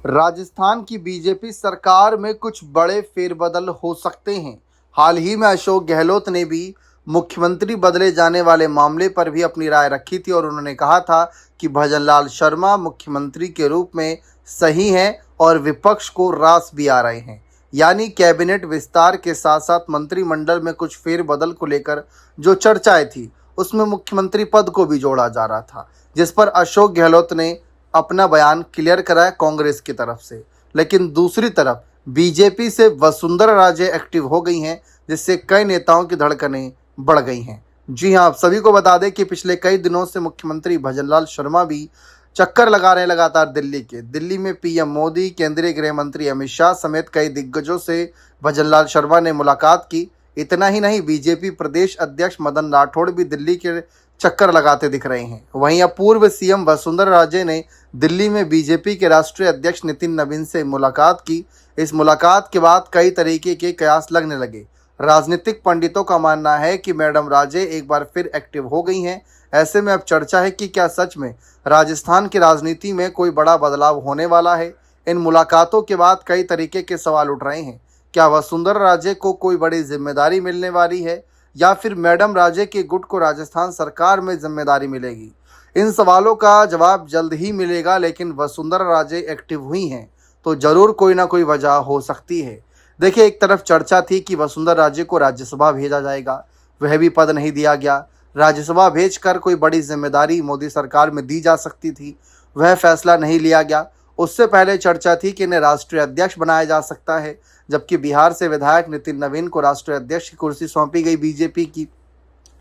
राजस्थान की बीजेपी सरकार में कुछ बड़े फेरबदल हो सकते हैं। हाल ही में अशोक गहलोत ने भी मुख्यमंत्री बदले जाने वाले मामले पर भी अपनी राय रखी थी और उन्होंने कहा था कि भजनलाल शर्मा मुख्यमंत्री के रूप में सही हैं और विपक्ष को रास भी आ रहे हैं। यानी कैबिनेट विस्तार के साथ साथ मंत्रिमंडल में कुछ फेरबदल को लेकर जो चर्चाएं थी उसमें मुख्यमंत्री पद को भी जोड़ा जा रहा था, जिस पर अशोक गहलोत ने अपना बयान क्लियर करा है कांग्रेस की तरफ से। लेकिन दूसरी तरफ बीजेपी से वसुंधरा राजे एक्टिव हो गई हैं, जिससे कई नेताओं की धड़कनें बढ़ गई हैं। जी हां, आप सभी को बता दें कि पिछले कई दिनों से मुख्यमंत्री भजनलाल शर्मा भी चक्कर लगा रहे हैं लगातार दिल्ली में पीएम मोदी, केंद्रीय गृह मंत्री अमित शाह समेत कई दिग्गजों से भजनलाल शर्मा ने मुलाकात की। इतना ही नहीं, बीजेपी प्रदेश अध्यक्ष मदन राठौड़ भी दिल्ली के चक्कर लगाते दिख रहे हैं। वहीं अब पूर्व सीएम वसुंधरा राजे ने दिल्ली में बीजेपी के राष्ट्रीय अध्यक्ष नितिन नवीन से मुलाकात की। इस मुलाकात के बाद कई तरीके के कयास लगने लगे। राजनीतिक पंडितों का मानना है कि मैडम राजे एक बार फिर एक्टिव हो गई हैं। ऐसे में अब चर्चा है कि क्या सच में राजस्थान की राजनीति में कोई बड़ा बदलाव होने वाला है। इन मुलाकातों के बाद कई तरीके के सवाल उठ रहे हैं। क्या वसुंधरा राजे को कोई बड़ी जिम्मेदारी मिलने वाली है या फिर मैडम राजे के गुट को राजस्थान सरकार में जिम्मेदारी मिलेगी? इन सवालों का जवाब जल्द ही मिलेगा, लेकिन वसुंधरा राजे एक्टिव हुई हैं तो जरूर कोई ना कोई वजह हो सकती है। देखिए, एक तरफ चर्चा थी कि वसुंधरा राजे को राज्यसभा भेजा जाएगा, वह भी पद नहीं दिया गया। राज्यसभा भेजकर कोई बड़ी जिम्मेदारी मोदी सरकार में दी जा सकती थी, वह फैसला नहीं लिया गया। उससे पहले चर्चा थी कि इन्हें राष्ट्रीय अध्यक्ष बनाया जा सकता है, जबकि बिहार से विधायक नितिन नवीन को राष्ट्रीय अध्यक्ष की कुर्सी सौंपी गई बीजेपी की।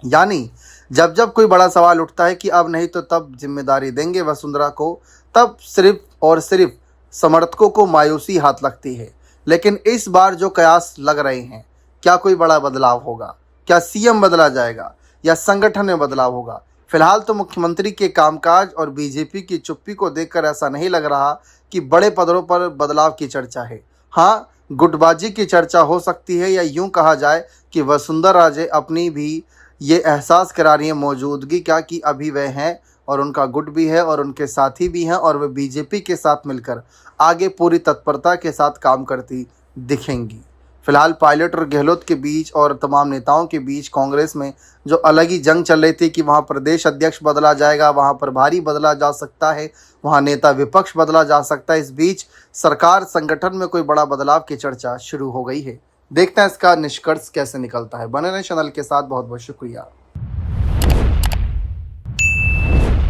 यानी जब जब कोई बड़ा सवाल उठता है कि अब नहीं तो तब जिम्मेदारी देंगे वसुंधरा को, तब सिर्फ और सिर्फ समर्थकों को मायूसी हाथ लगती है। लेकिन इस बार जो कयास लग रहे हैं, क्या कोई बड़ा बदलाव होगा? क्या सीएम बदला जाएगा या संगठन में बदलाव होगा? फिलहाल तो मुख्यमंत्री के कामकाज और बीजेपी की चुप्पी को देखकर ऐसा नहीं लग रहा कि बड़े पदों पर बदलाव की चर्चा है। हाँ, गुटबाजी की चर्चा हो सकती है, या यूं कहा जाए कि वसुंधरा राजे अपनी भी ये एहसास करा रही है मौजूदगी का कि अभी वह हैं और उनका गुट भी है और उनके साथी भी हैं और वे बीजेपी के साथ मिलकर आगे पूरी तत्परता के साथ काम करती दिखेंगी। फिलहाल पायलट और गहलोत के बीच और तमाम नेताओं के बीच कांग्रेस में जो अलग ही जंग चल रही थी कि वहाँ प्रदेश अध्यक्ष बदला जाएगा, वहाँ प्रभारी बदला जा सकता है, वहाँ नेता विपक्ष बदला जा सकता है। इस बीच सरकार संगठन में कोई बड़ा बदलाव की चर्चा शुरू हो गई है। देखते हैं इसका निष्कर्ष कैसे निकलता है। बने रहें चैनल के साथ। बहुत बहुत शुक्रिया।